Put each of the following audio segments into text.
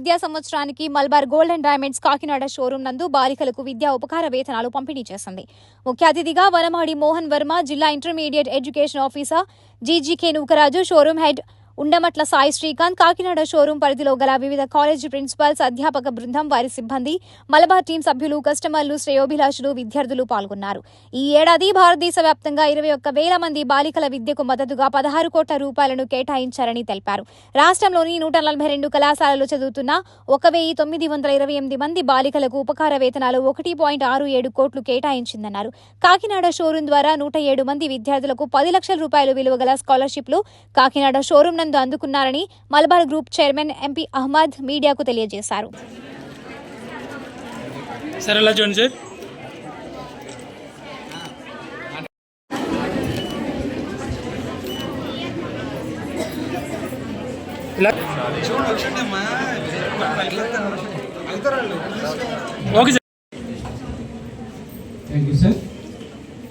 విద్యా సంవత్సరానికి Malabar gold and diamonds Kakinada showroom నందు బాలికలకు విద్యా ఉపకార వేతనాలు పంపిణీ చేసింది. ముఖ్య అతిథిగా వనమాడి మోహన్ వర్మ, జిల్లా intermediate education officer GGK Nookaraju, showroom head Undamatla Sai Srikanth, Kakinada showroom పరిధిలో గల వివిధ కాలేజీ ప్రిన్సిపాల్స్, అధ్యాపక బృందం, వారి సిబ్బంది, మలబార్ టీం సభ్యులు, కస్టమర్లు, శ్రేయోభిలాషులు, విద్యార్థులు పాల్గొన్నారు. ఈ ఏడాది భారతదేశ వ్యాప్తంగా 21,000 మంది బాలికల విద్యకు మద్దతుగా 16 కోట్ల రూపాయలను కేటాయించారని తెలిపారు. రాష్ట్రంలోని 142 కళాశాలలు చదువుతున్న 1,928 మంది బాలికలకు ఉపకార వేతనాలు 1.67 కోట్లు కేటాయించిందన్నారు. కాకినాడ షోరూం ద్వారా 107 మంది విద్యార్థులకు 10 లక్షల రూపాయలు విలువ గల స్కాలర్షిప్లు కాకినాడ షోరూం నందు అందుకున్నారని Malabar group chairman MP Ahmed మీడియాకు తెలియజేశారు.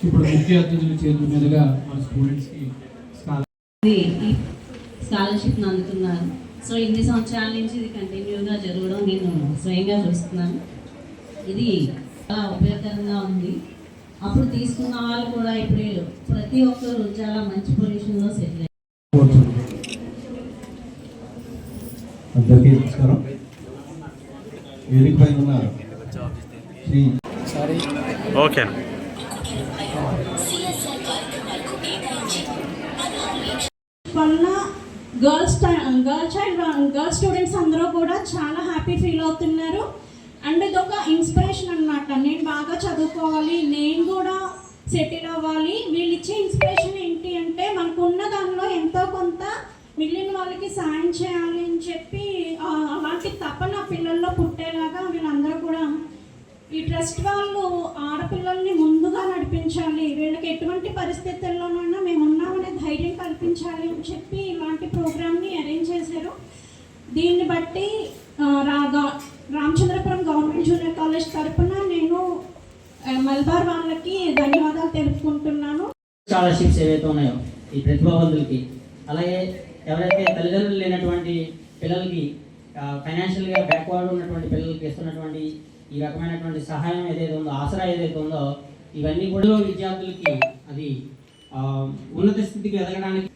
ఇప్పుడు ముఖ్య అతిథుల చేతుల మీదుగా మన స్టూడెంట్స్కి స్కాలర్షిప్ను అందుతున్నారు. సో ఇన్ని సంవత్సరాల నుంచి ఇది కంటిన్యూగా జరగడం నేను స్వయంగా చూస్తున్నాను. ఇది చాలా ఉపయోగకరంగా ఉంది. అప్పుడు తీసుకున్న వాళ్ళు కూడా ఇప్పుడు ప్రతి ఒక్కరు చాలా మంచి పొజిషన్లో సెటిల్ అయ్యారు. అందరికీ నమస్కారం. వేదికపై ఉన్న ఓకే వల్ల గర్ల్స్ స్టూడెంట్స్ అందరూ కూడా చాలా హ్యాపీ ఫీల్ అవుతున్నారు. అండ్ ఇది ఒక ఇన్స్పిరేషన్ అన్నమాట. నేను బాగా చదువుకోవాలి, నేను కూడా సెటిల్ అవ్వాలి. వీళ్ళు ఇచ్చే ఇన్స్పిరేషన్ ఏంటి అంటే మనకున్న దానిలో ఎంతో కొంత మిగిలిన వాళ్ళకి సాయం చేయాలి అని చెప్పి అలాంటి తపన పిల్లల్లో పుట్టేలాగా వీళ్ళందరూ కూడా ఈ ట్రస్ట్ వాళ్ళు ఆడపిల్లల్ని ముందుగా నడిపించాలి, వీళ్ళకి ఎటువంటి పరిస్థితుల్లోనైనా మేము ఉన్నామనే ధైర్యం కల్పించాలి అని చెప్పి ఇలాంటి ప్రోగ్రామ్ని అరేంజ్ చేశారు. దీన్ని బట్టి రామచంద్రపురం గవర్నమెంట్ జూనియర్ కాలేజ్ తరఫున నేను మల్బార్ వాళ్ళకి ధన్యవాదాలు తెలుపుకుంటున్నాను. స్కాలర్షిప్స్ ఏవైతే ఉన్నాయో ఈ ప్రతిభావంతులకి, అలాగే ఎవరైతే తల్లిదండ్రులు లేనటువంటి పిల్లలకి, ఫైనాన్షియల్గా బ్యాక్వర్డ్ ఉన్నటువంటి పిల్లలకి ఇస్తున్నటువంటి ఈ రకమైనటువంటి సహాయం ఏదైతే ఉందో, ఆసరా ఏదైతే ఉందో, ఇవన్నీ కూడా విద్యార్థులకి అది ఉన్నత స్థితికి ఎదగడానికి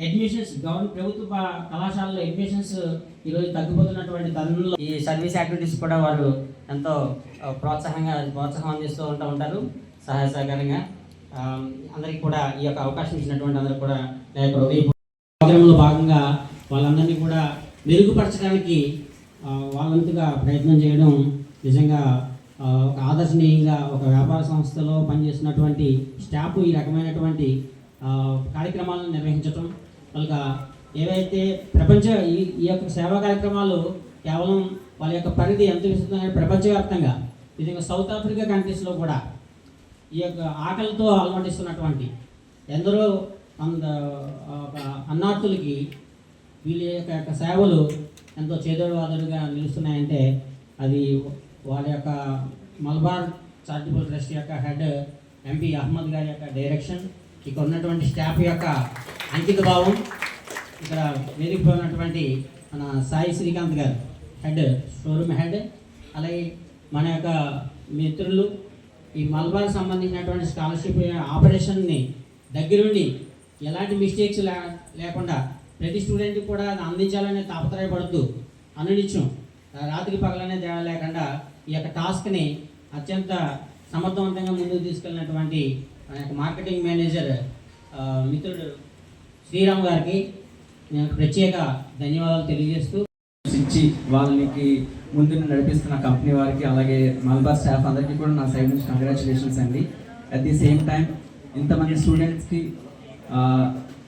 అడ్మిషన్స్ ప్రభుత్వ కళాశాలలో అడ్మిషన్స్ ఈరోజు తగ్గిపోతున్నటువంటి తరుణంలో ఈ సర్వీస్ యాక్టివిటీస్ కూడా వారు ఎంతో ప్రోత్సాహం అందిస్తూ ఉంటారు. సహాయ సహకారంగా అందరికీ కూడా ఈ యొక్క అవకాశం ఇచ్చినటువంటి అందరూ కూడా ప్రోగ్రాంలో భాగంగా వాళ్ళందరినీ కూడా మెరుగుపరచడానికి వాళ్ళంతగా ప్రయత్నం చేయడం నిజంగా ఒక ఆదర్శనీయంగా ఒక వ్యాపార సంస్థలో పనిచేస్తున్నటువంటి స్టాఫ్ ఈ రకమైనటువంటి కార్యక్రమాలను నిర్వహించటం వాళ్ళ ఏవైతే ఈ యొక్క సేవా కార్యక్రమాలు కేవలం వాళ్ళ యొక్క పరిధి ఎంత విస్తృతంగా ప్రపంచవ్యాప్తంగా నిజంగా సౌత్ ఆఫ్రికా కంట్రీస్లో కూడా ఈ యొక్క ఆకలితో అలమటిస్తున్నటువంటి ఎందరో అన్నార్థులకి వీళ్ళ యొక్క సేవలు ఎంతో చేదోడువాదులుగా నిలుస్తున్నాయంటే అది వాళ్ళ యొక్క మల్బార్ చారిటబుల్ ట్రస్ట్ యొక్క హెడ్ ఎంపీ అహ్మద్ గారి యొక్క డైరెక్షన్, ఇక్కడ ఉన్నటువంటి స్టాఫ్ యొక్క అంకిత భావం, ఇక్కడ వేదికలో ఉన్నటువంటి మన సాయి శ్రీకాంత్ గారు హెడ్, షోరూమ్ హెడ్, అలాగే మన యొక్క మిత్రులు ఈ మల్బార్ సంబంధించినటువంటి స్కాలర్షిప్ ఆపరేషన్ని దగ్గరుండి ఎలాంటి మిస్టేక్స్ లేకుండా ప్రతి స్టూడెంట్కి కూడా అందించాలనే తాపత్రయపడుతూ అనునిత్యం రాత్రి పగలనే తేడా లేకుండా ఈ యొక్క టాస్క్ని అత్యంత సమర్థవంతంగా ముందుకు తీసుకెళ్ళినటువంటి మన యొక్క మార్కెటింగ్ మేనేజర్ మిత్రుడు శ్రీరామ్ గారికి నేను ప్రత్యేక ధన్యవాదాలు తెలియజేస్తూ ఇచ్చి వాళ్ళకి ముందు నడిపిస్తున్న కంపెనీ వారికి, అలాగే మల్బార్ స్టాఫ్ అందరికీ కూడా నా సైడ్ నుంచి కంగ్రాచులేషన్స్ అండి. అట్ ది సేమ్ టైం ఇంతమంది స్టూడెంట్స్కి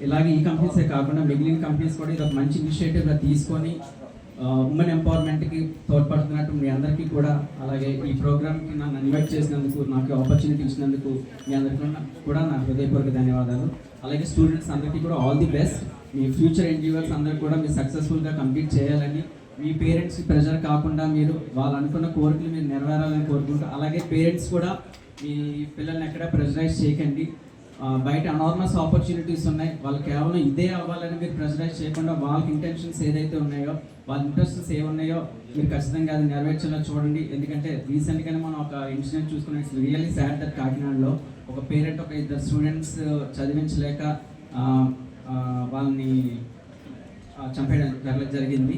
ఇలాగే ఈ కంపెనీసే కాకుండా మిగిలిన కంపెనీస్ కూడా ఇది ఒక మంచి ఇనిషియేటివ్గా తీసుకొని ఉమెన్ ఎంపవర్మెంట్కి తోడ్పడుతున్నట్టు మీ అందరికీ కూడా, అలాగే ఈ ప్రోగ్రామ్కి నన్ను ఇన్వైట్ చేసినందుకు, నాకు ఆపర్చునిటీ ఇచ్చినందుకు మీ అందరికీ కూడా నా హృదయపూర్వక ధన్యవాదాలు. అలాగే స్టూడెంట్స్ అందరికీ కూడా ఆల్ ది బెస్ట్. మీ ఫ్యూచర్ ఎంజీవర్స్ అందరూ కూడా మీరు సక్సెస్ఫుల్గా కంప్లీట్ చేయాలని, మీ పేరెంట్స్కి ప్రెషర్ కాకుండా మీరు వాళ్ళు అనుకున్న కోరికలు మీరు నెరవేరాలని కోరుకుంటూ, అలాగే పేరెంట్స్ కూడా మీ పిల్లల్ని ఎక్కడ ప్రెషరైజ్ చేయకండి. బయట అనార్మస్ ఆపర్చునిటీస్ ఉన్నాయి, వాళ్ళు కేవలం ఇదే అవ్వాలని మీరు ప్రెషరైజ్ చేయకుండా వాళ్ళకి ఇంటెన్షన్స్ ఏదైతే ఉన్నాయో, వాళ్ళ ఇంట్రెస్ట్స్ ఏమున్నాయో మీరు ఖచ్చితంగా అది నెరవేర్చేలా చూడండి. ఎందుకంటే రీసెంట్గానే మనం ఒక ఇన్సిడెంట్ చూసుకున్నాం. ఇట్స్ రియల్లీ సాడ్ దట్ కాకినాడలో ఒక పేరెంట్ ఒక ఇద్దరు స్టూడెంట్స్ చదివించలేక వాళ్ళని చంపేయడం జరిగింది.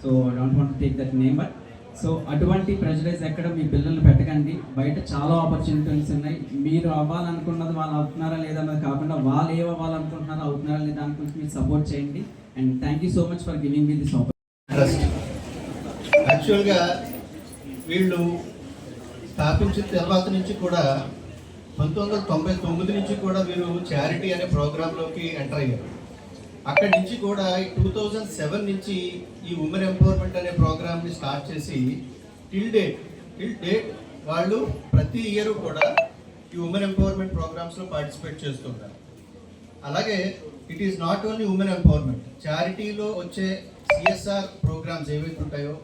So don't want to take that name, but so అటువంటి ప్రెజరైజ్ ఎక్కడ మీ పిల్లల్ని పెట్టకండి. బయట చాలా ఆపర్చునిటీస్ ఉన్నాయి. మీరు అవ్వాలనుకున్నది వాళ్ళు అవుతున్నారా లేదా అన్నది కాకుండా వాళ్ళు ఏం అవ్వాలనుకుంటున్నారో అవుతున్నారా లేదా దాని గురించి మీరు సపోర్ట్ చేయండి. And thank you so much for giving me this opportunity. యాక్చువల్గా వీళ్ళు స్థాపించిన తర్వాత నుంచి కూడా 1999 నుంచి కూడా వీరు చారిటీ అనే ప్రోగ్రాంలోకి ఎంటర్ అయ్యారు. అక్కడి నుంచి కూడా 2007 నుంచి ఈ ఉమెన్ ఎంపవర్మెంట్ అనే ప్రోగ్రామ్ని స్టార్ట్ చేసి టిల్ డేట్ వాళ్ళు ప్రతి ఇయర్ కూడా ఈ ఉమెన్ ఎంపవర్మెంట్ ప్రోగ్రామ్స్లో పార్టిసిపేట్ చేస్తుంటారు. అలాగే it is not only women empowerment, చారిటీలో వచ్చే CSR ప్రోగ్రామ్స్ ఏవైతే ఉంటాయో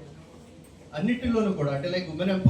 అన్నిటిలోనూ కూడా అంటే లైక్ ఉమెన్ ఎంపవర్మెంట్